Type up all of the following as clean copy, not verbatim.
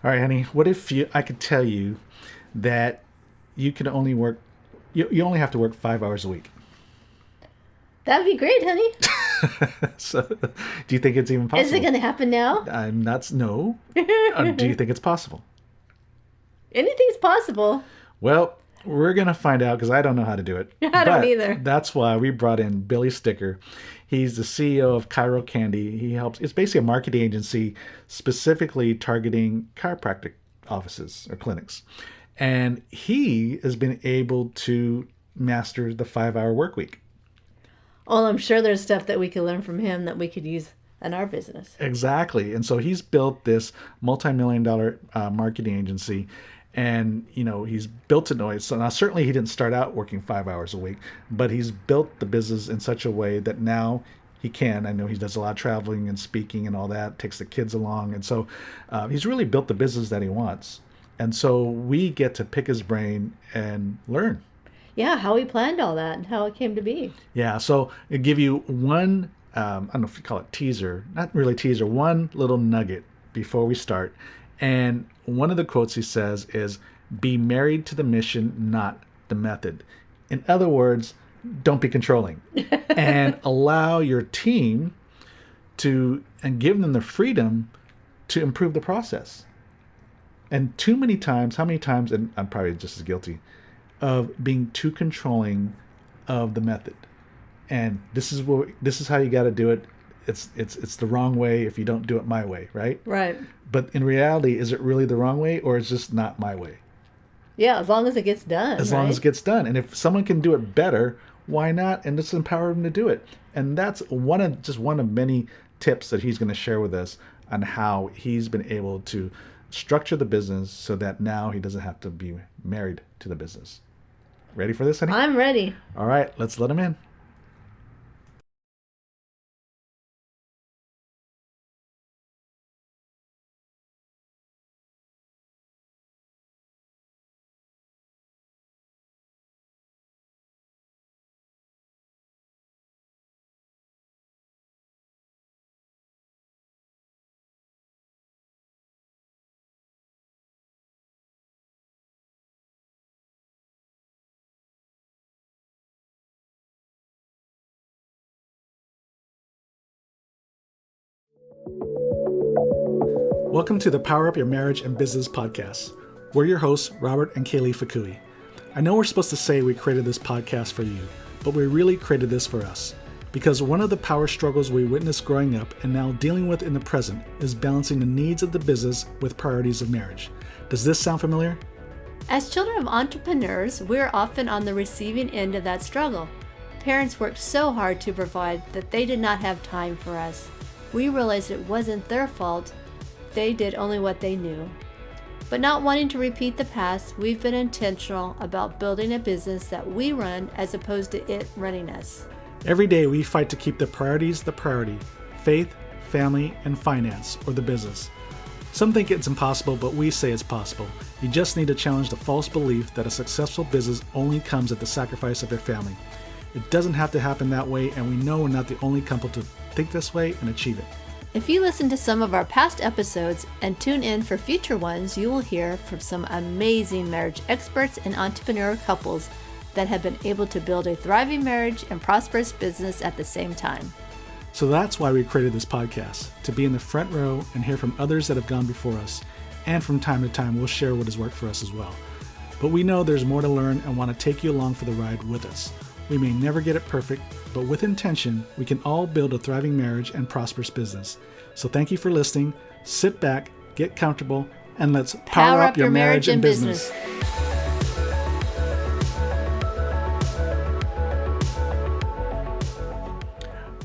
All right, honey. What if I could tell you that you can only work, you only have to work 5 hours a week? That'd be great, honey. So, do you think it's even possible? Is it going to happen now? I'm not. No. Do you think it's possible? Anything's possible. Well, we're going to find out because I don't know how to do it. I don't either. That's why we brought in Billy Sticker. He's the CEO of Chiro Candy. It's basically a marketing agency specifically targeting chiropractic offices or clinics. And he has been able to master the 5-hour work week. Well, I'm sure there's stuff that we could learn from him that we could use in our business. Exactly. And so he's built this multi-million-dollar marketing agency. And, he's built it. So now certainly he didn't start out working 5 hours a week, but he's built the business in such a way that now he can. I know he does a lot of traveling and speaking and all that, takes the kids along. And so he's really built the business that he wants. And so we get to pick his brain and learn. Yeah, how he planned all that and how it came to be. Yeah, so I'll give you one, I don't know if you call it teaser, not really teaser, one little nugget before we start. And one of the quotes he says is, "Be married to the mission, not the method." In other words, don't be controlling. And allow your team and give them the freedom to improve the process. And too many times, how many times, and I'm probably just as guilty, of being too controlling of the method. And this is how you got to do it. It's the wrong way if you don't do it my way, right? Right. But in reality, is it really the wrong way, or is it just not my way? Yeah, as long as it gets done. As long as it gets done. And if someone can do it better, why not? And just empower them to do it. And that's one of many tips that he's going to share with us on how he's been able to structure the business so that now he doesn't have to be married to the business. Ready for this, honey? I'm ready. All right, let's let him in. Welcome to the Power Up Your Marriage and Business podcast. We're your hosts, Robert and Kaylee Fukui. I know we're supposed to say we created this podcast for you, but we really created this for us. Because one of the power struggles we witnessed growing up and now dealing with in the present is balancing the needs of the business with priorities of marriage. Does this sound familiar? As children of entrepreneurs, we're often on the receiving end of that struggle. Parents worked so hard to provide that they did not have time for us. We realized it wasn't their fault. They did only what they knew. But not wanting to repeat the past, we've been intentional about building a business that we run as opposed to it running us. Every day we fight to keep the priorities the priority: faith, family, and finance, or the business. Some think it's impossible, but we say it's possible. You just need to challenge the false belief that a successful business only comes at the sacrifice of your family. It doesn't have to happen that way, and we know we're not the only couple to think this way and achieve it. If you listen to some of our past episodes and tune in for future ones, you will hear from some amazing marriage experts and entrepreneur couples that have been able to build a thriving marriage and prosperous business at the same time. So that's why we created this podcast, to be in the front row and hear from others that have gone before us. And from time to time, we'll share what has worked for us as well. But we know there's more to learn and want to take you along for the ride with us. We may never get it perfect, but with intention, we can all build a thriving marriage and prosperous business. So thank you for listening. Sit back, get comfortable, and let's power up your marriage and business.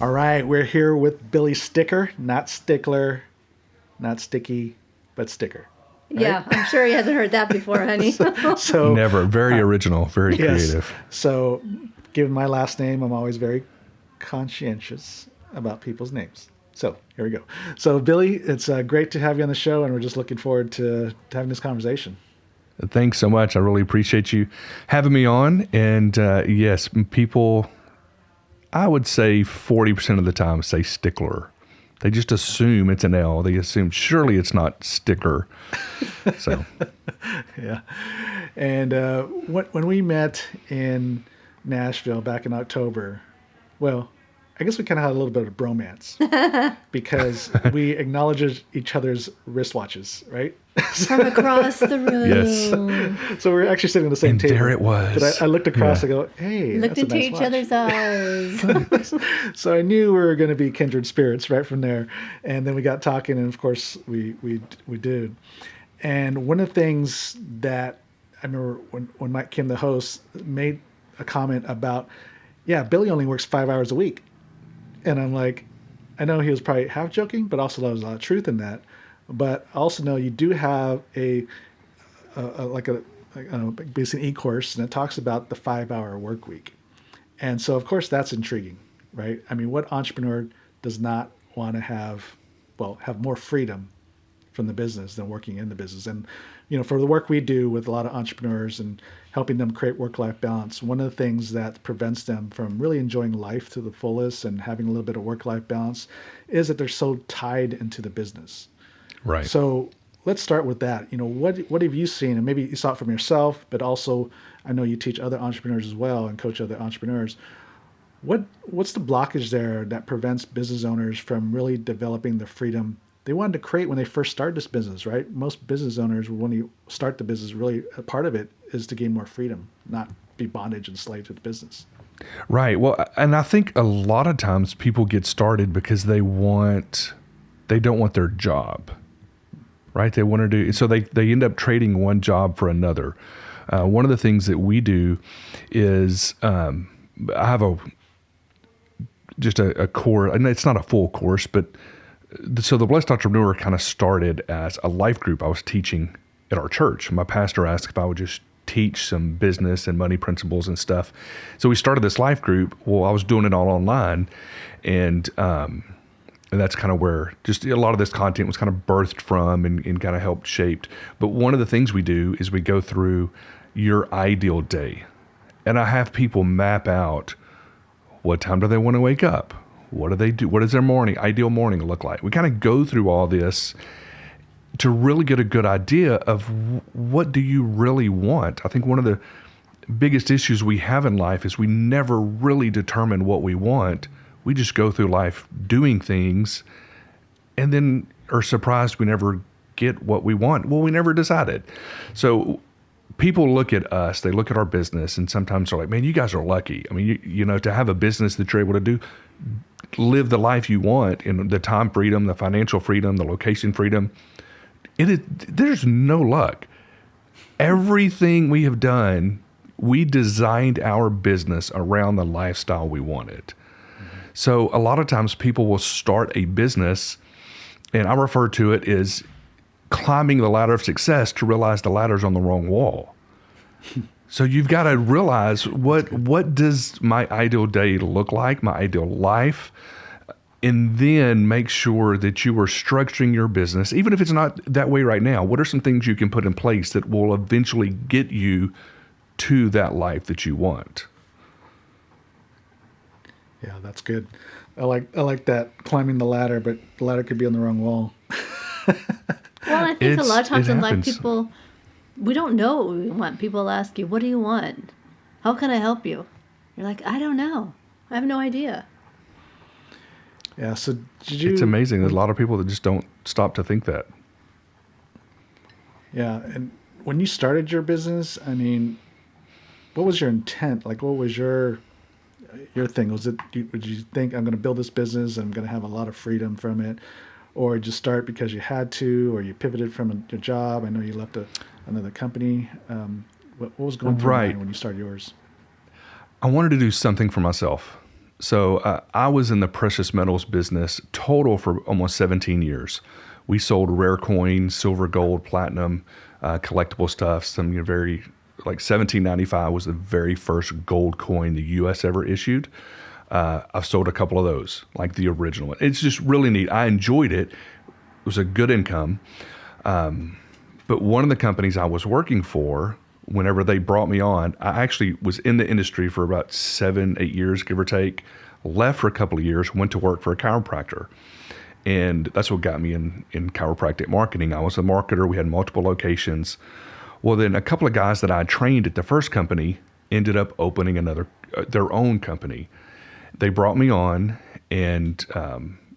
All right, we're here with Billy Sticker, not Stickler, not Sticky, but Sticker. Right? Yeah, I'm sure he hasn't heard that before, honey. so Never. Very original, very creative. So, given my last name, I'm always very conscientious about people's names. So, here we go. So, Billy, it's great to have you on the show, and we're just looking forward to having this conversation. Thanks so much. I really appreciate you having me on. And yes, people, I would say 40% of the time say stickler. They just assume it's an L. They assume surely it's not sticker. So, Yeah. And when we met in Nashville back in October, well, I guess we kind of had a little bit of bromance because we acknowledged each other's wristwatches, right? From across the room. yes. So we're actually sitting at the same And table. there it was. But I looked across, Yeah. I go, hey, Looked that's a into nice each watch. other's eyes. So I knew we were going to be kindred spirits right from there. And then we got talking, and of course we did. And one of the things that I remember when Mike Kim, the host, made a comment about, yeah, Billy only works 5 hours a week. And I'm like, I know he was probably half joking, but also there was a lot of truth in that. But I also know you do have a basic e-course, and it talks about the 5-hour work week. And so, of course, that's intriguing, right? I mean, what entrepreneur does not want to have more freedom from the business than working in the business? And, for the work we do with a lot of entrepreneurs and helping them create work-life balance, one of the things that prevents them from really enjoying life to the fullest and having a little bit of work-life balance is that they're so tied into the business. Right. So let's start with that. What have you seen? And maybe you saw it from yourself, but also I know you teach other entrepreneurs as well and coach other entrepreneurs. What's the blockage there that prevents business owners from really developing the freedom they wanted to create when they first started this business, right? Most business owners, when you start the business, really a part of it is to gain more freedom, not be bondage and slave to the business. Right. Well, and I think a lot of times people get started because they don't want their job, right? They want to do, so they end up trading one job for another. One of the things that we do is I have a core, and it's not a full course, but so the Blessed Entrepreneur kind of started as a life group I was teaching at our church. My pastor asked if I would just teach some business and money principles and stuff. So we started this life group. Well, I was doing it all online, and that's kind of where just a lot of this content was kind of birthed from and kind of helped shaped. But one of the things we do is we go through your ideal day, and I have people map out what time do they want to wake up? What do they do? What does their ideal morning look like? We kind of go through all this to really get a good idea of what do you really want. I think one of the biggest issues we have in life is we never really determine what we want. We just go through life doing things and then are surprised we never get what we want. Well, we never decided. So people look at us, they look at our business, and sometimes they're like, man, you guys are lucky. I mean, to have a business that you're able to live the life you want, and the time freedom, the financial freedom, the location freedom. There's no luck. Everything we have done, we designed our business around the lifestyle we wanted. Mm-hmm. So a lot of times people will start a business, and I refer to it as climbing the ladder of success to realize the ladder's on the wrong wall. So you've got to realize what does my ideal day look like, my ideal life, and then make sure that you are structuring your business, even if it's not that way right now. What are some things you can put in place that will eventually get you to that life that you want? Yeah, that's good. I like that, climbing the ladder, but the ladder could be on the wrong wall. Well, I think a lot of times in life, happens. people, we don't know what we want. People ask you, what do you want? How can I help you? You're like, I don't know. I have no idea. Yeah, so It's amazing. There's a lot of people that just don't stop to think that. Yeah, and when you started your business, I mean, what was your intent? Like, what was your thing? Would you think, I'm going to build this business and I'm going to have a lot of freedom from it? Or just start because you had to, or you pivoted from your job? I know you left another company. What was going through your mind when you started yours? I wanted to do something for myself. So I was in the precious metals business total for almost 17 years. We sold rare coins, silver, gold, platinum, collectible stuff. Some very, like 1795 was the very first gold coin the U.S. ever issued. I've sold a couple of those, like the original one. It's just really neat. I enjoyed it. It was a good income. But one of the companies I was working for, whenever they brought me on, I actually was in the industry for about 7-8 years, give or take, left for a couple of years, went to work for a chiropractor. And that's what got me in chiropractic marketing. I was a marketer. We had multiple locations. Well, then a couple of guys that I trained at the first company ended up opening their own company. They brought me on, and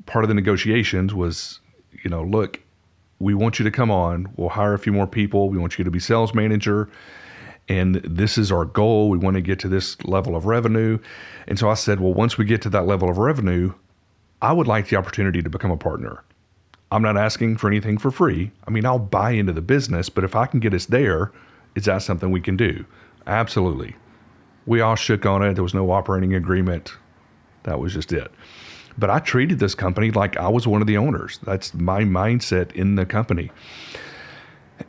part of the negotiations was, look, we want you to come on. We'll hire a few more people. We want you to be sales manager. And this is our goal. We want to get to this level of revenue. And so I said, well, once we get to that level of revenue, I would like the opportunity to become a partner. I'm not asking for anything for free. I mean, I'll buy into the business, but if I can get us there, is that something we can do? Absolutely. We all shook on it. There was no operating agreement. That was just it. But I treated this company like I was one of the owners. That's my mindset in the company.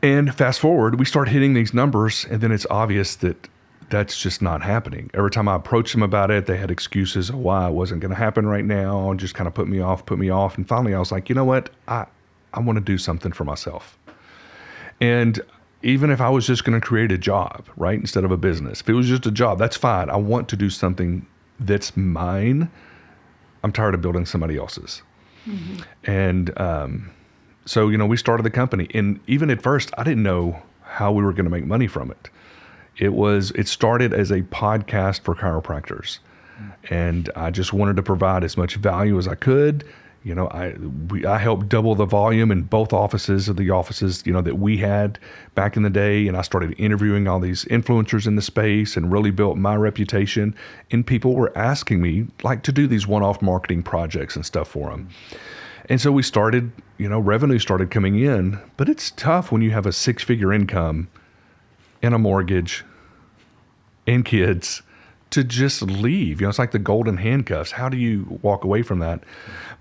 And fast forward, we start hitting these numbers, and then it's obvious that that's just not happening. Every time I approached them about it, they had excuses of why it wasn't going to happen right now, and just kind of put me off. And finally I was like, you know what? I want to do something for myself. And even if I was just going to create a job, right, instead of a business, if it was just a job, that's fine. I want to do something that's mine. I'm tired of building somebody else's. Mm-hmm. And so, we started the company. And even at first, I didn't know how we were going to make money from it. It started as a podcast for chiropractors. And I just wanted to provide as much value as I could. I helped double the volume in both offices that we had back in the day. And I started interviewing all these influencers in the space and really built my reputation. And people were asking me to do these one-off marketing projects and stuff for them. And so we started, revenue started coming in, but it's tough when you have a 6-figure income and a mortgage and kids to just leave. It's like the golden handcuffs. How do you walk away from that?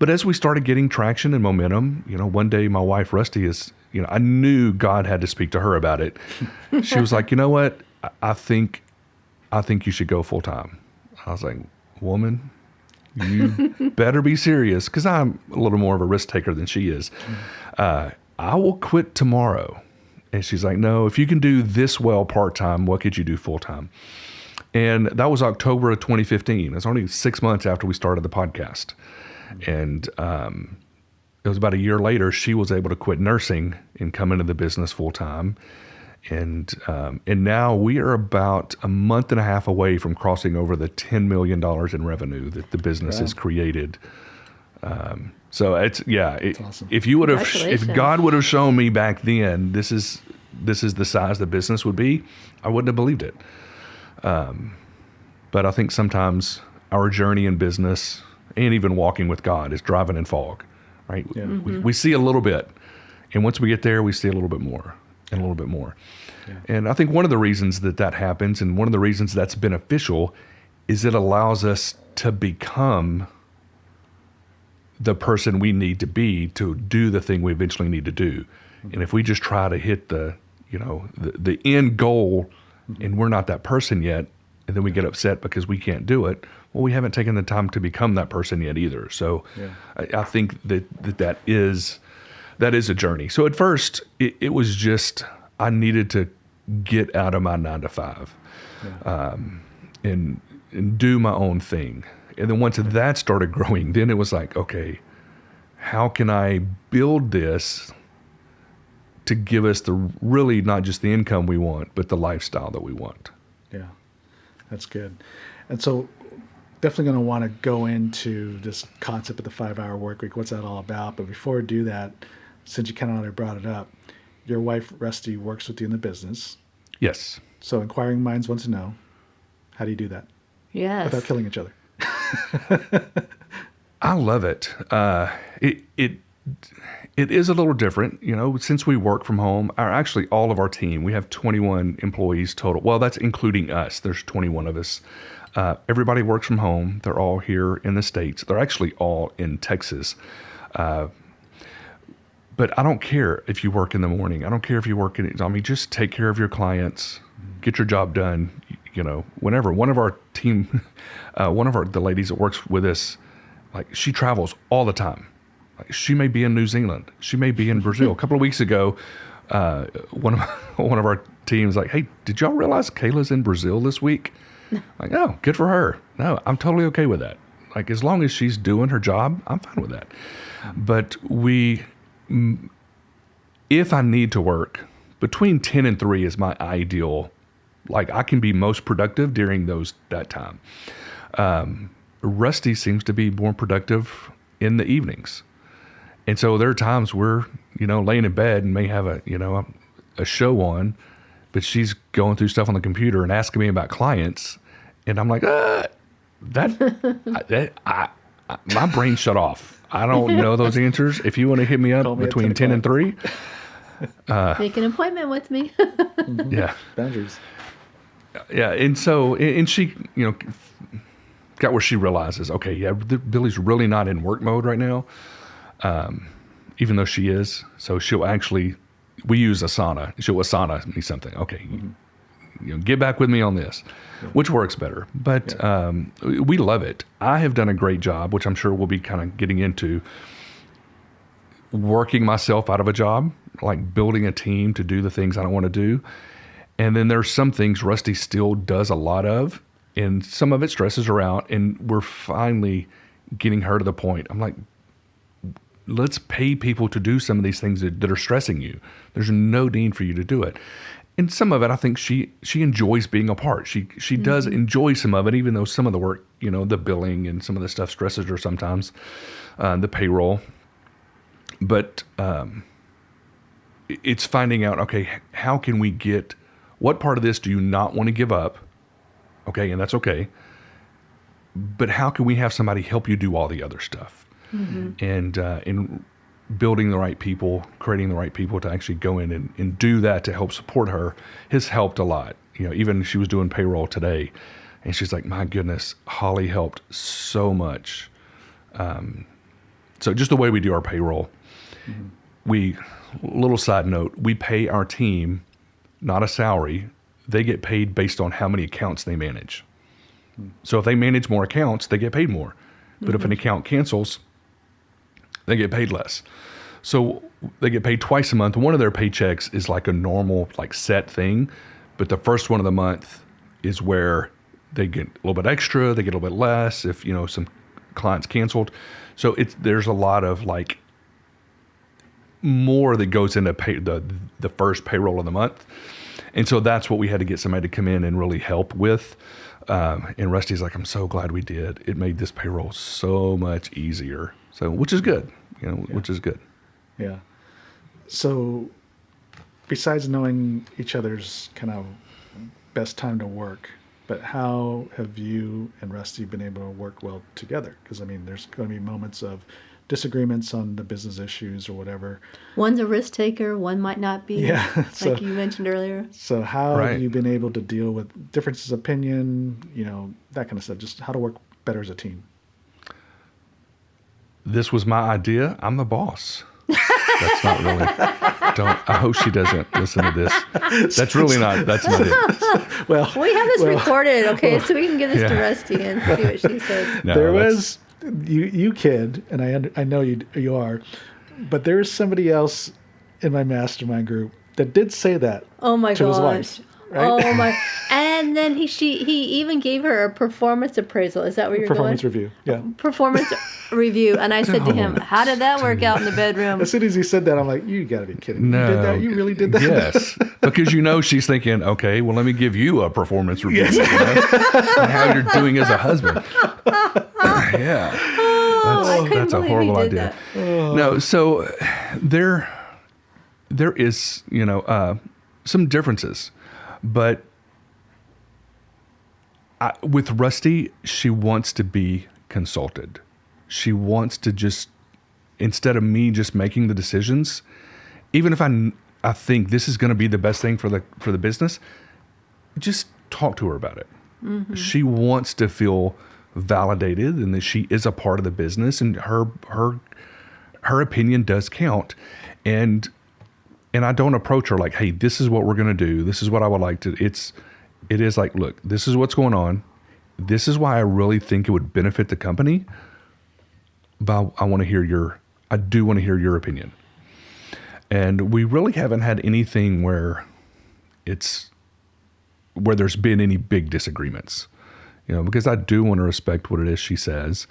But as we started getting traction and momentum, one day my wife, Rusty, I knew God had to speak to her about it. She was like, you know what? I think you should go full time. I was like, woman, you better be serious, because I'm a little more of a risk taker than she is. I will quit tomorrow. And she's like, no, if you can do this well part-time, what could you do full-time? And that was October of 2015. It's only 6 months after we started the podcast. And it was about a year later, she was able to quit nursing and come into the business full-time. And now we are about a month and a half away from crossing over the $10 million in revenue that the business has created. So it's awesome. If God would have shown me back then, this is the size the business would be, I wouldn't have believed it. But I think sometimes our journey in business and even walking with God is driving in fog, right? Yeah. Mm-hmm. We see a little bit, and once we get there, we see a little bit more and a little bit more. Yeah. And I think one of the reasons that happens, and one of the reasons that's beneficial, is it allows us to become the person we need to be to do the thing we eventually need to do. Mm-hmm. And if we just try to hit the end goal, mm-hmm. and we're not that person yet, and then we get upset because we can't do it, well, we haven't taken the time to become that person yet either. So I think that is a journey. So at first, it was just, I needed to get out of my 9-to-5 and do my own thing. And then once that started growing, then it was like, okay, how can I build this to give us really not just the income we want, but the lifestyle that we want? Yeah, that's good. And so definitely going to want to go into this concept of the 5-hour work week. What's that all about? But before we do that, since you kind of already brought it up, your wife, Rusty, works with you in the business. Yes. So inquiring minds want to know, how do you do that? Yes. Without killing each other. I love it. It is a little different, since we work from home. Actually, all of our team, we have 21 employees total. Well, that's including us. There's 21 of us. Everybody works from home. They're all here in the States. They're actually all in Texas. But I don't care if you work in the morning. I don't care if you work just take care of your clients, get your job done, whenever. One of our team, the ladies that works with us, she travels all the time. She may be in New Zealand. She may be in Brazil. A couple of weeks ago, one of our teams hey, did y'all realize Kayla's in Brazil this week? Oh, good for her. No, I'm totally okay with that. As long as she's doing her job, I'm fine with that. But if I need to work, between 10 and 3 is my ideal. Like, I can be most productive during that time. Rusty seems to be more productive in the evenings. And so there are times where, laying in bed and may have a show on, but she's going through stuff on the computer and asking me about clients. And I'm like, my brain shut off. I don't know those answers. If you want to hit me up between 10 and 3. Make an appointment with me. Yeah. Boundaries. Yeah. And so, and she, got where she realizes, okay, yeah, Billy's really not in work mode right now. Even though she is. So she'll actually, we use Asana. She'll Asana me something. Okay. Get back with me on this, which works better. But we love it. I have done a great job, which I'm sure we'll be kind of getting into, working myself out of a job, like building a team to do the things I don't want to do. And then there's some things Rusty still does a lot of, and some of it stresses her out. And we're finally getting her to the point. I'm like, let's pay people to do some of these things that are stressing you. There's no need for you to do it. And some of it, I think she enjoys being a part. She does enjoy some of it, even though some of the work, the billing and some of the stuff stresses her sometimes, the payroll. But it's finding out, okay, how can we what part of this do you not want to give up? Okay, and that's okay. But how can we have somebody help you do all the other stuff? And in building the right people, creating the right people to actually go in and do that to help support her has helped a lot. Even she was doing payroll today, and she's like, my goodness, Holly helped so much. So just the way we do our payroll, little side note, we pay our team not a salary. They get paid based on how many accounts they manage. So if they manage more accounts, they get paid more. But if an account cancels, they get paid less. So they get paid twice a month. One of their paychecks is like a normal, like set thing. But the first one of the month is where they get a little bit extra. They get a little bit less if, some clients canceled. So there's a lot of like more that goes into the first payroll of the month. And so that's what we had to get somebody to come in and really help with. And Rusty's like, I'm so glad we did. It made this payroll so much easier. So, which is good, which is good. Yeah. So besides knowing each other's kind of best time to work, but how have you and Rusty been able to work well together? Because, there's going to be moments of disagreements on the business issues or whatever. One's a risk taker, one might not be. Yeah. Like you mentioned earlier. So how have you been able to deal with differences of opinion, that kind of stuff, just how to work better as a team? This was my idea. I'm the boss. That's not really. I hope she doesn't listen to this. That's not it. Well, we have this recorded, okay, so we can give this to Rusty and see what she says. No, there was you kid, and I know you are, but there is somebody else in my mastermind group that did say that. Oh my to gosh. his wife. Right? Oh my! And then he even gave her a performance appraisal. Is that where you're performance going? Review? Yeah. Performance review. And I said to him, "How did that work out in the bedroom?" As soon as he said that, I'm like, "You got to be kidding! No, you did that? You really did that?" Yes, because she's thinking, okay, well, let me give you a performance review. On how you're doing as a husband. Yeah. That's a horrible idea. No, so there is some differences. But with Rusty, she wants to be consulted. She wants to just, instead of me just making the decisions, even if I think this is going to be the best thing for the business, just talk to her about it. Mm-hmm. She wants to feel validated and that she is a part of the business, and her opinion does count. And I don't approach her like, hey, this is what we're going to do. This is what I would like to. It is like, look, this is what's going on. This is why I really think it would benefit the company. But I do want to hear your opinion. And we really haven't had anything where there's been any big disagreements, because I do want to respect what it is she says.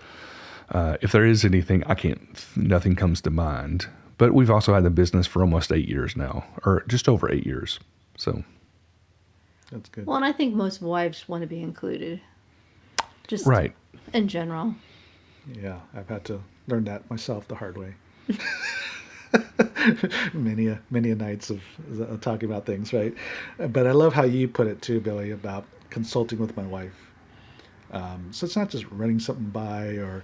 If there is anything, nothing comes to mind. But we've also had the business for almost 8 years now, or just over 8 years. So That's good. Well, and I think most wives want to be included. Just right. in general. Yeah, I've had to learn that myself the hard way. many a nights of talking about things, right? But I love how you put it too, Billy, about consulting with my wife. So it's not just running something by or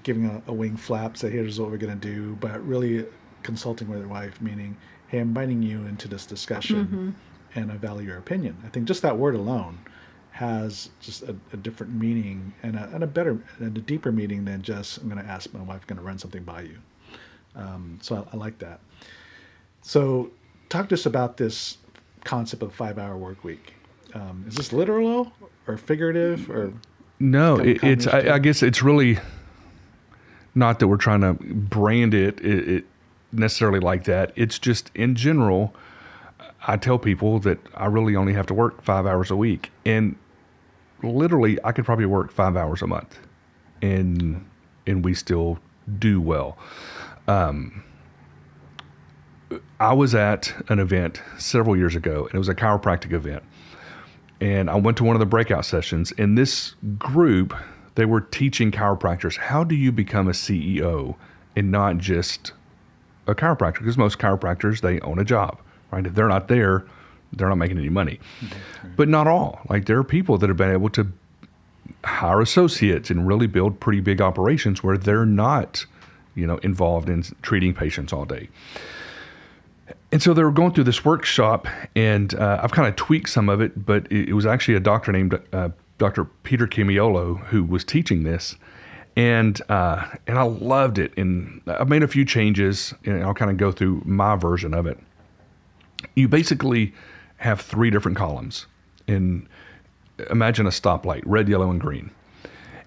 giving a wing flap, say here's what we're going to do, but really consulting with your wife, meaning, hey, I'm inviting you into this discussion, and I value your opinion. I think just that word alone has just a different meaning and a better and a deeper meaning than just I'm going to ask my wife, going to run something by you. So I like that. So talk to us about this concept of 5-hour work week. Is this literal or figurative or? No, it's. I guess it's really not that we're trying to brand it necessarily like that. It's just in general. I tell people that I really only have to work 5 hours a week, and literally I could probably work 5 hours a month, and we still do well. I was at an event several years ago, and it was a chiropractic event. And I went to one of the breakout sessions. In this group, they were teaching chiropractors, how do you become a CEO and not just a chiropractor? Because most chiropractors, they own a job, right? If they're not there, they're not making any money. Mm-hmm. But not all. Like there are people that have been able to hire associates and really build pretty big operations where they're not, involved in treating patients all day. And so they were going through this workshop, and I've kind of tweaked some of it, but it was actually a doctor named Dr. Peter Camiolo who was teaching this, and I loved it. And I've made a few changes, and I'll kind of go through my version of it. You basically have 3 different columns, and imagine a stoplight, red, yellow, and green.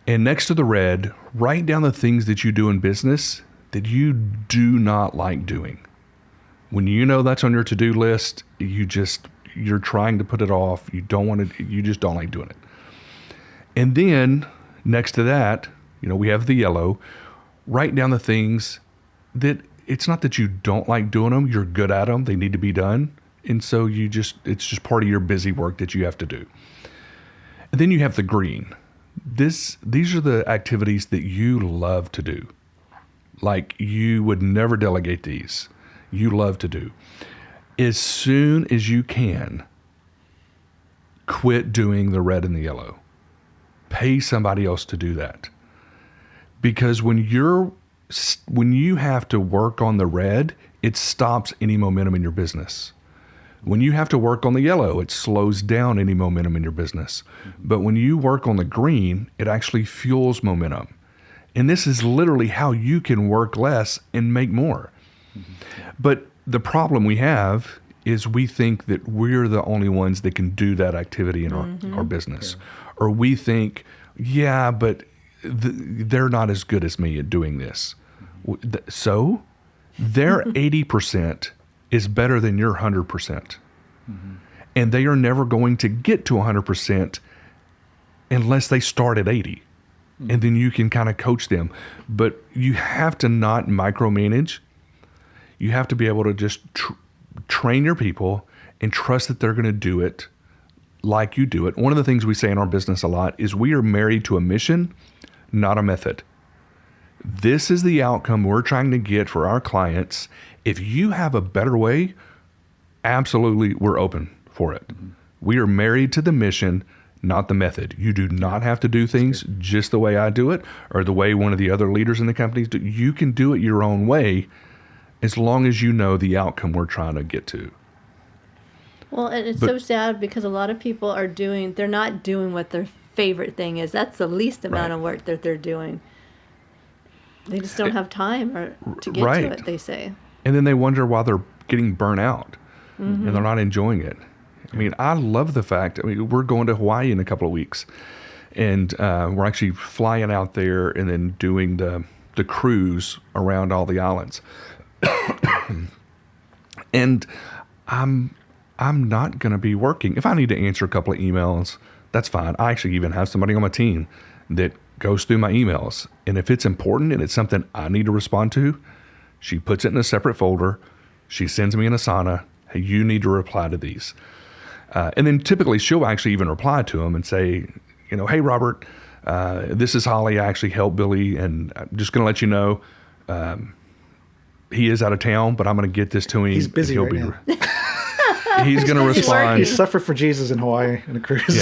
And next to the red, write down the things that you do in business that you do not like doing. When you know that's on your to-do list, you're trying to put it off. You just don't like doing it. And then next to that, we have the yellow. Write down the things that it's not that you don't like doing them. You're good at them. They need to be done. And so it's just part of your busy work that you have to do. And then you have the green. These are the activities that you love to do. Like you would never delegate these. You love to do. As soon as you can, quit doing the red and the yellow. Pay somebody else to do that. Because when you have to work on the red, it stops any momentum in your business. When you have to work on the yellow, it slows down any momentum in your business. But when you work on the green, it actually fuels momentum. And this is literally how you can work less and make more. But the problem we have is we think that we're the only ones that can do that activity in our business. Yeah. Or we think, but they're not as good as me at doing this. So their 80% is better than your 100%. Mm-hmm. And they are never going to get to 100% unless they start at 80. Mm-hmm. And then you can kind of coach them. But you have to not micromanage. You have to be able to just train your people and trust that they're going to do it like you do it. One of the things we say in our business a lot is we are married to a mission, not a method. This is the outcome we're trying to get for our clients. If you have a better way, absolutely, we're open for it. Mm-hmm. We are married to the mission, not the method. You do not have to do things just the way I do it or the way one of the other leaders in the companies do. You can do it your own way as long as you know the outcome we're trying to get to. Well, and it's so sad because a lot of people they're not doing what their favorite thing is. That's the least amount of work that they're doing. They just don't have time to get to it, they say. And then they wonder why they're getting burnt out and they're not enjoying it. I mean, I love the fact, we're going to Hawaii in a couple of weeks, and we're actually flying out there and then doing the cruise around all the islands. And I'm not going to be working. If I need to answer a couple of emails, that's fine. I actually even have somebody on my team that goes through my emails. And if it's important and it's something I need to respond to, she puts it in a separate folder. She sends me an Asana, hey, you need to reply to these. And then typically she'll actually even reply to them and say, hey, Robert, this is Holly. I actually helped Billy, and I'm just going to let you know he is out of town, but I'm going to get this to him. He's busy right now. He's going to respond. He suffered for Jesus in Hawaii in a cruise.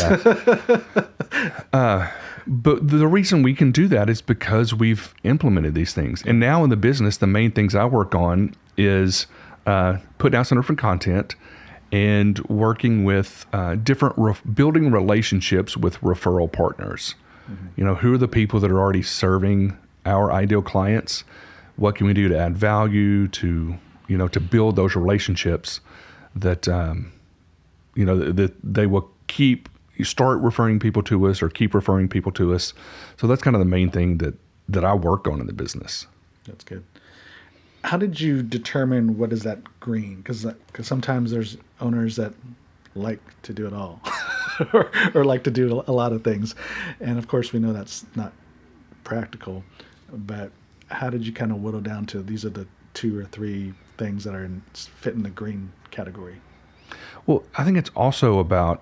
Yeah. But the reason we can do that is because we've implemented these things. And now in the business, the main things I work on is putting out some different content and working with building relationships with referral partners. Mm-hmm. Who are the people that are already serving our ideal clients? What can we do to add value to build those relationships that, that they will start referring people to us or keep referring people to us. So that's kind of the main thing that I work on in the business. That's good. How did you determine what is that green? Because sometimes there's owners that like to do it all or like to do a lot of things. And of course we know that's not practical, but how did you kind of whittle down to these are the 2 or 3 things that fit in the green category? Well, I think it's also about,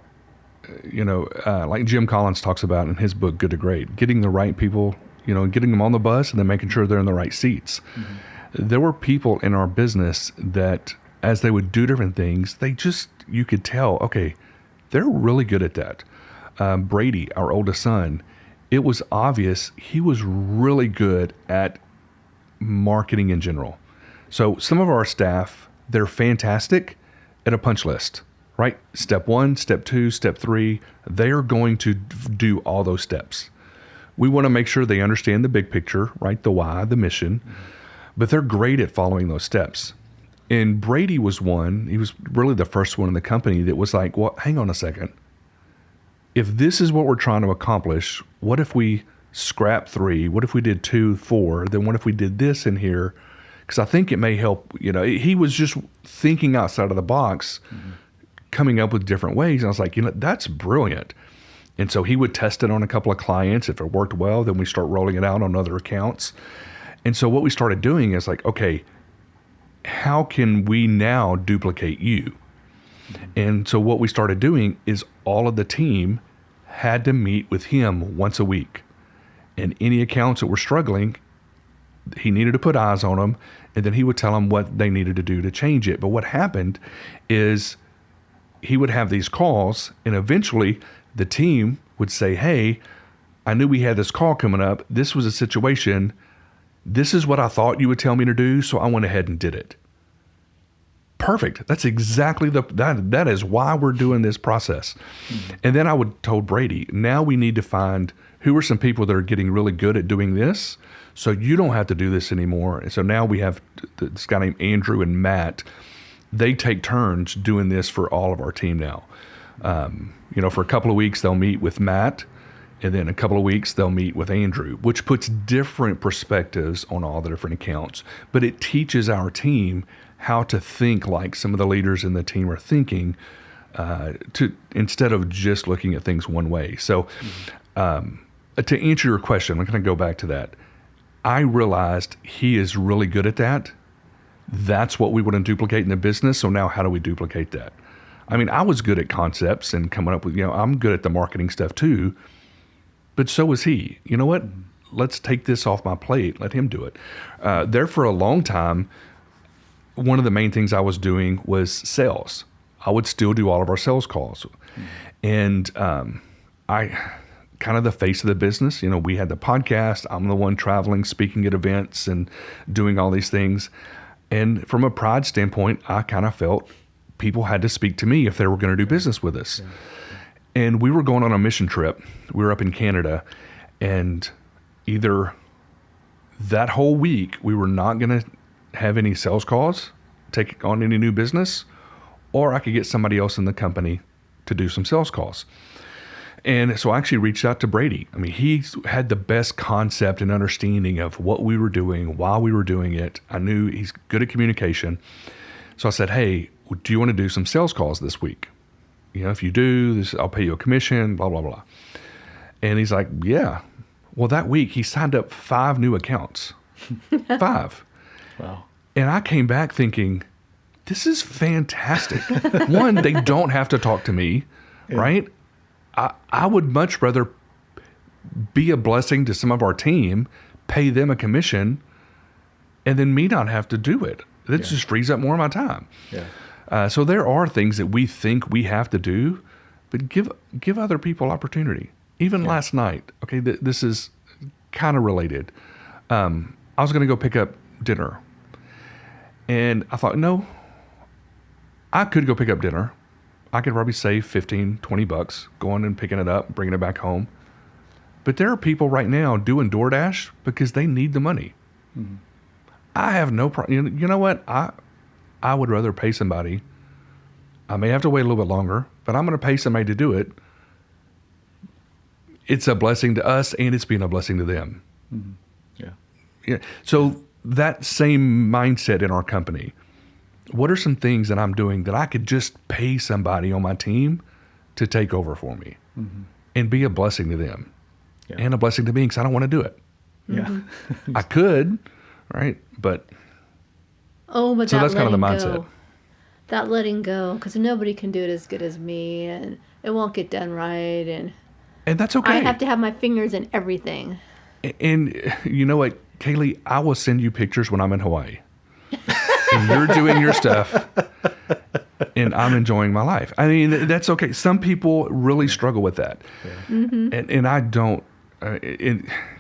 like Jim Collins talks about in his book, Good to Great, getting the right people, getting them on the bus and then making sure they're in the right seats. Mm-hmm. There were people in our business that as they would do different things, you could tell, okay, they're really good at that. Brady, our oldest son, it was obvious he was really good at marketing in general. So some of our staff, they're fantastic at a punch list, right? Step 1, step 2, step 3, they are going to do all those steps. We want to make sure they understand the big picture, right? The why, the mission, but they're great at following those steps. And Brady was he was really the first one in the company that was like, well, hang on a second. If this is what we're trying to accomplish, what if we scrap 3? What if we did 2, 4? Then what if we did this in here? Because I think it may help, he was just thinking outside of the box, coming up with different ways. And I was like, that's brilliant. And so he would test it on a couple of clients. If it worked well, then we start rolling it out on other accounts. And so what we started doing is like, okay, how can we now duplicate you? And so what we started doing is all of the team had to meet with him once a week. And any accounts that were struggling, he needed to put eyes on them, and then he would tell them what they needed to do to change it. But what happened is he would have these calls, and eventually the team would say, hey, I knew we had this call coming up. This was a situation. This is what I thought you would tell me to do, so I went ahead and did it. Perfect. That's exactly that is why we're doing this process. Mm-hmm. And then I told Brady, now we need to find who are some people that are getting really good at doing this, so you don't have to do this anymore. And so now we have this guy named Andrew and Matt. They take turns doing this for all of our team now. For a couple of weeks, they'll meet with Matt, and then a couple of weeks, they'll meet with Andrew, which puts different perspectives on all the different accounts. But it teaches our team how to think like some of the leaders in the team are thinking, instead of just looking at things one way. So to answer your question, I'm going to go back to that. I realized he is really good at that. That's what we want to duplicate in the business. So now how do we duplicate that? I mean, I was good at concepts and coming up with, I'm good at the marketing stuff too, but so was he. You know what? Let's take this off my plate. Let him do it. There for a long time, one of the main things I was doing was sales. I would still do all of our sales calls. And I kind of the face of the business. We had the podcast. I'm the one traveling, speaking at events and doing all these things. And from a pride standpoint, I kind of felt people had to speak to me if they were going to do business with us. And we were going on a mission trip. We were up in Canada, and either that whole week we were not going to have any sales calls, take on any new business, or I could get somebody else in the company to do some sales calls. And so I actually reached out to Brady. I mean, he had the best concept and understanding of what we were doing, why we were doing it. I knew he's good at communication. So I said, hey, do you want to do some sales calls this week? If you do this, I'll pay you a commission, blah, blah, blah. And he's like, yeah. Well, that week he signed up 5 new accounts. 5. Wow. And I came back thinking, this is fantastic. One, they don't have to talk to me, right? I would much rather be a blessing to some of our team, pay them a commission, and then me not have to do it. That just frees up more of my time. Yeah. So there are things that we think we have to do, but give other people opportunity. Even last night, okay, this is kind of related. I was going to go pick up dinner. And I thought, no, I could go pick up dinner. I could probably save $15-20 going and picking it up, bringing it back home. But there are people right now doing DoorDash because they need the money. Mm-hmm. I have no problem. You know what? I would rather pay somebody. I may have to wait a little bit longer, but I'm going to pay somebody to do it. It's a blessing to us, and it's being a blessing to them. Mm-hmm. Yeah. So that same mindset in our company. What are some things that I'm doing that I could just pay somebody on my team to take over for me and be a blessing to them and a blessing to me because I don't want to do it. Yeah. I could, right? But so that's kind of the mindset. Go. That letting go, because nobody can do it as good as me, and it won't get done right, and that's okay. I have to have my fingers in everything. And you know what, Kaylee, I will send you pictures when I'm in Hawaii. And you're doing your stuff, and I'm enjoying my life. I mean, that's okay. Some people really struggle with that. Yeah. Mm-hmm. And I don't.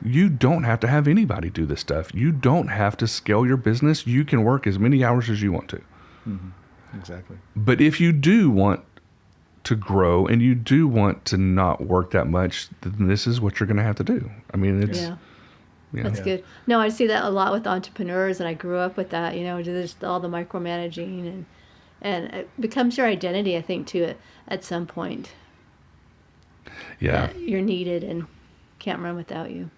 You don't have to have anybody do this stuff. You don't have to scale your business. You can work as many hours as you want to. Mm-hmm. Exactly. But if you do want to grow and you do want to not work that much, then this is what you're going to have to do. I mean, it's... Yeah. That's good. No, I see that a lot with entrepreneurs, and I grew up with that. There's all the micromanaging, and it becomes your identity, I think, too, at some point. Yeah. That you're needed and can't run without you.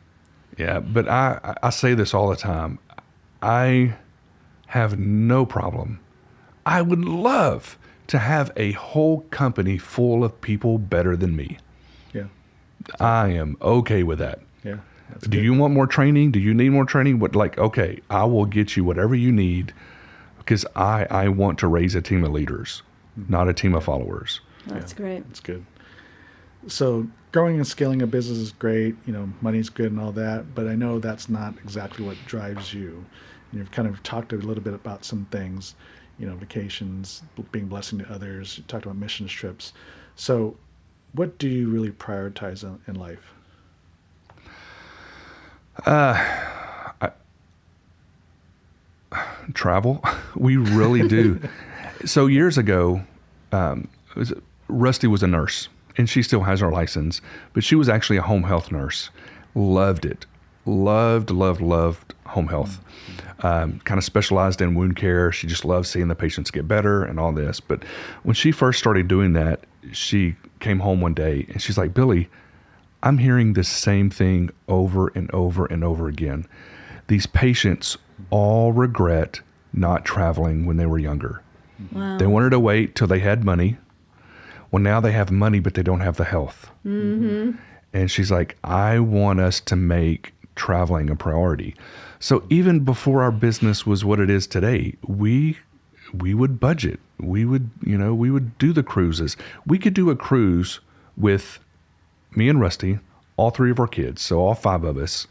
Yeah, but I say this all the time. I have no problem. I would love to have a whole company full of people better than me. Yeah. I am okay with that. Yeah. Do you want more training? Do you need more training? Okay, I will get you whatever you need because I want to raise a team of leaders, not a team of followers. That's great. That's good. So growing and scaling a business is great. Money's good and all that, but I know that's not exactly what drives you. And you've kind of talked a little bit about some things, vacations, being a blessing to others. You talked about mission trips. So what do you really prioritize in life? Travel. We really do. So years ago, Rusty was a nurse, and she still has her license, but she was actually a home health nurse. Loved it. Loved home health. Kind of specialized in wound care. She just loved seeing the patients get better and all this. But when she first started doing that, she came home one day and she's like, Billy, I'm hearing the same thing over and over and over again. These patients all regret not traveling when they were younger. Wow. They wanted to wait till they had money. Well, now they have money, but they don't have the health. Mm-hmm. And she's like, I want us to make traveling a priority. So even before our business was what it is today, we would budget. We would do the cruises. We could do a cruise with me and Rusty, all 3 of our kids, so all 5 of us.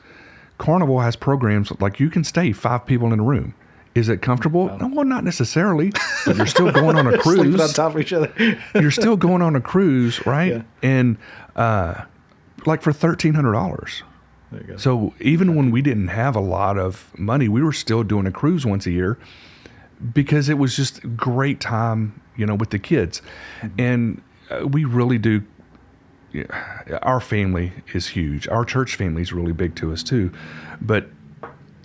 Carnival has programs like you can stay 5 people in a room. Is it comfortable? No, well, not necessarily. But you're still going on a cruise. Sleeping on top of each other. You're still going on a cruise, right? Yeah. And for $1,300. There you go. So even when we didn't have a lot of money, we were still doing a cruise once a year because it was just a great time, with the kids. Mm-hmm. And we really do. Our family is huge. Our church family is really big to us too. But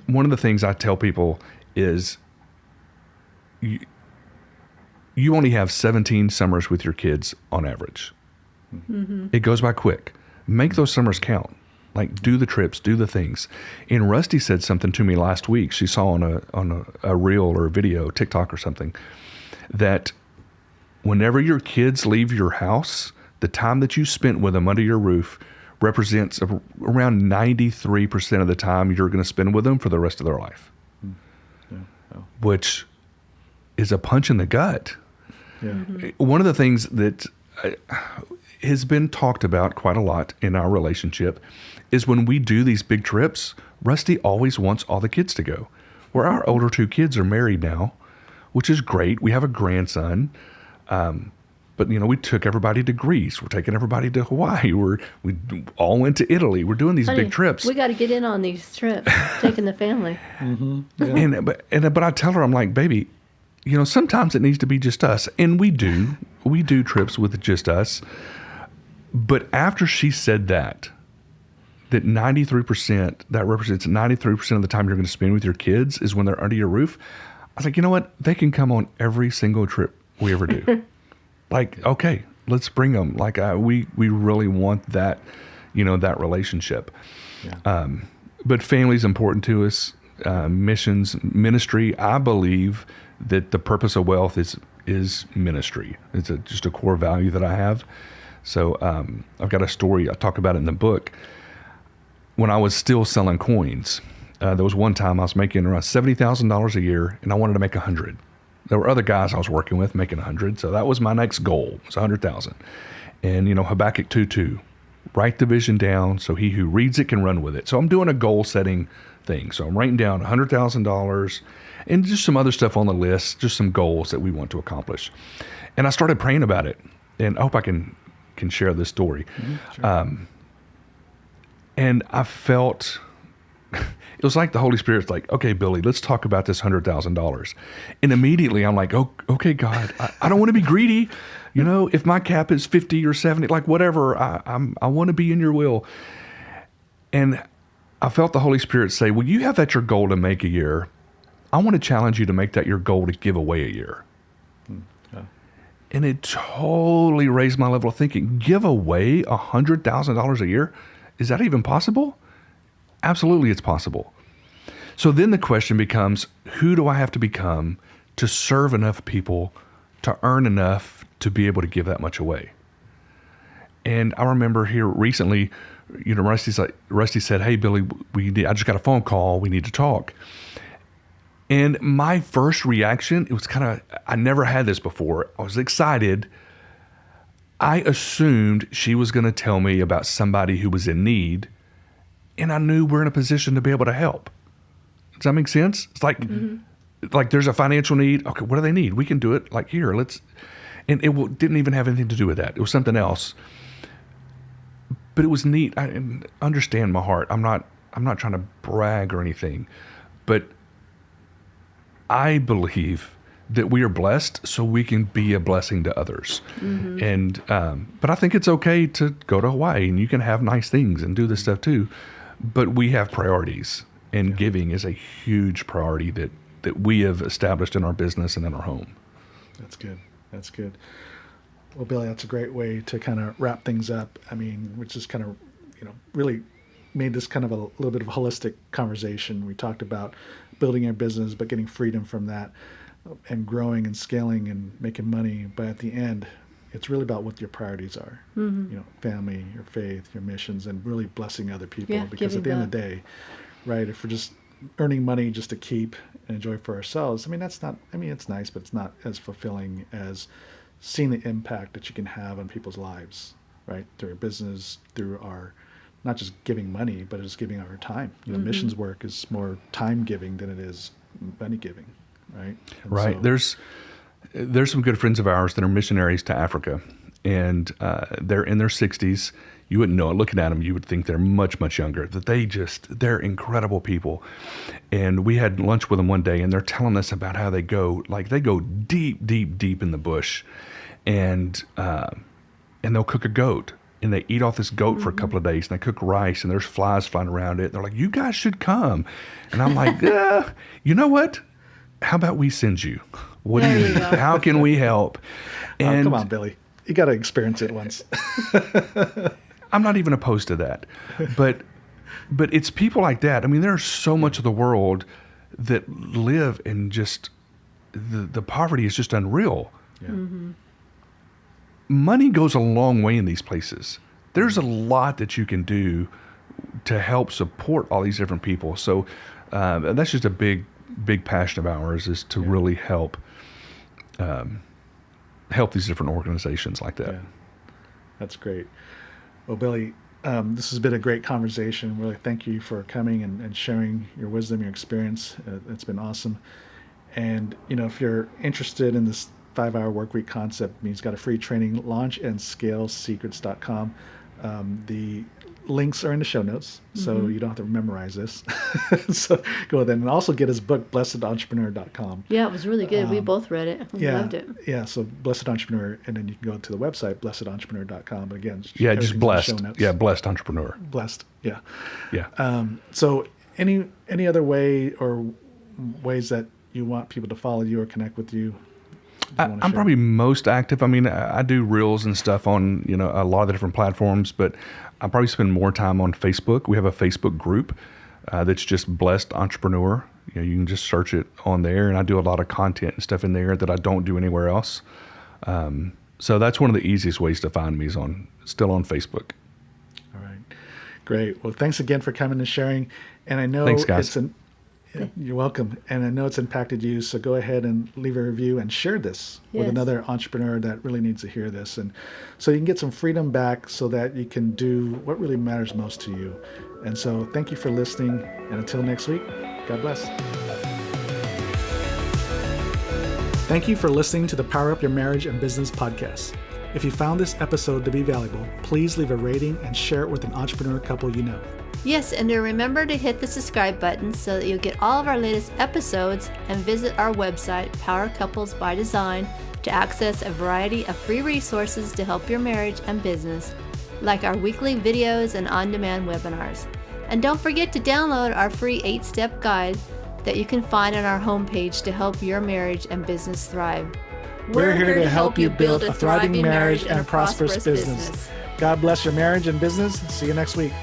one of the things I tell people is you only have 17 summers with your kids on average. Mm-hmm. It goes by quick. Make those summers count. Do the trips, do the things. And Rusty said something to me last week. She saw on a reel or a video, TikTok or something, that whenever your kids leave your house, the time that you spent with them under your roof represents around 93% of the time you're going to spend with them for the rest of their life, which is a punch in the gut. Yeah. One of the things that has been talked about quite a lot in our relationship is when we do these big trips, Rusty always wants all the kids to go. Where our older two kids are married now, which is great. We have a grandson. But, we took everybody to Greece. We're taking everybody to Hawaii. We all went to Italy. We're doing these big trips. We got to get in on these trips, taking the family. Yeah. But I tell her, I'm like, baby, sometimes it needs to be just us. And we do. We do trips with just us. But after she said that 93%, that represents 93% of the time you're going to spend with your kids is when they're under your roof. I was like, you know what? They can come on every single trip we ever do. Like, okay, let's bring them. Like, we really want that, that relationship. Yeah. But family's important to us. Missions, ministry. I believe that the purpose of wealth is ministry. It's just a core value that I have. So I've got a story. I talk about it in the book. When I was still selling coins, there was one time I was making around $70,000 a year, and I wanted to make 100. There were other guys I was working with making 100, so that was my next goal. It was 100,000. And Habakkuk 2:2, write the vision down so he who reads it can run with it. So I'm doing a goal setting thing. So I'm writing down $100,000 and just some other stuff on the list, just some goals that we want to accomplish. And I started praying about it, and I hope I can share this story. Sure. And I felt, it was like the Holy Spirit's like, okay, Billy, let's talk about this $100,000. And immediately I'm like, oh, okay, God, I don't want to be greedy. If my cap is 50 or 70, like whatever, I want to be in your will. And I felt the Holy Spirit say, well, you have that your goal to make a year. I want to challenge you to make that your goal to give away a year. Yeah. And it totally raised my level of thinking. Give away $100,000 a year? Is that even possible? Absolutely, it's possible. So then the question becomes, who do I have to become to serve enough people to earn enough to be able to give that much away? And I remember here recently, Rusty said, hey, Billy, I just got a phone call. We need to talk. And my first reaction, it was I never had this before. I was excited. I assumed she was going to tell me about somebody who was in need, and I knew we're in a position to be able to help. Does that make sense? It's like, like there's a financial need. Okay, what do they need? We can do it. Like here, let's. And it didn't even have anything to do with that. It was something else. But it was neat. I understand my heart. I'm not trying to brag or anything, but I believe that we are blessed so we can be a blessing to others. And but I think it's okay to go to Hawaii and you can have nice things and do this stuff too. But we have priorities, and giving is a huge priority that we have established in our business and in our home. That's good. That's good. Well, Billy, that's a great way to kind of wrap things up. I mean, which is kind of, really made this kind of a little bit of a holistic conversation. We talked about building your business, but getting freedom from that, and growing and scaling and making money. But at the end, it's really about what your priorities are. Family, your faith, your missions, and really blessing other people. Yeah, because at the end of the day, right, if we're just earning money just to keep and enjoy for ourselves, it's nice, but it's not as fulfilling as seeing the impact that you can have on people's lives, right? Through our business, through our, not just giving money, but just giving our time. Missions work is more time giving than it is money giving, right? And right. so, there's some good friends of ours that are missionaries to Africa, and they're in their 60s. You wouldn't know it. Looking at them, you would think they're much, much younger. That they're incredible people. And we had lunch with them one day, and they're telling us about how they go deep, deep, deep in the bush, and they'll cook a goat, and they eat off this goat for a couple of days, and they cook rice, and there's flies flying around it. They're like, you guys should come. And I'm like, you know what? How about we send you? What do you need? How can we help? And come on, Billy. You got to experience it once. I'm not even opposed to that. But it's people like that. There's so much of the world that live in just, the poverty is just unreal. Yeah. Money goes a long way in these places. there's a lot that you can do to help support all these different people. So that's just a big passion of ours, is to really help these different organizations like that. Yeah, that's great. Well, Billy, this has been a great conversation. Really, thank you for coming and sharing your wisdom, your experience. It's been awesome. And, if you're interested in this 5-hour work week concept, he's got a free training, launchandscalesecrets.com. The links are in the show notes, so you don't have to memorize this. So go with it. And also get his book, blessedentrepreneur.com. Yeah, it was really good. We both read it. We loved it. Yeah, so Blessed Entrepreneur, and then you can go to the website, blessedentrepreneur.com. But again, just blessed. Yeah, blessed entrepreneur. Blessed, yeah. Yeah. So any other way or ways that you want people to follow you or connect with you? I'm probably most active. I mean, I do reels and stuff on, a lot of the different platforms, but I probably spend more time on Facebook. We have a Facebook group that's just Blessed Entrepreneur. You can just search it on there, and I do a lot of content and stuff in there that I don't do anywhere else. So that's one of the easiest ways to find me, is still on Facebook. All right, great. Well, thanks again for coming and sharing. And I know thanks, guys. You're welcome. And I know it's impacted you, so go ahead and leave a review and share this with another entrepreneur that really needs to hear this. And so you can get some freedom back so that you can do what really matters most to you. And so thank you for listening. And until next week, God bless. Thank you for listening to the Power Up Your Marriage and Business podcast. If you found this episode to be valuable, please leave a rating and share it with an entrepreneur couple you know. Yes, and remember to hit the subscribe button so that you'll get all of our latest episodes, and visit our website, Power Couples by Design, to access a variety of free resources to help your marriage and business, like our weekly videos and on-demand webinars. And don't forget to download our free 8-step guide that you can find on our homepage to help your marriage and business thrive. We're here to help you build a thriving marriage and a prosperous business. God bless your marriage and business. See you next week.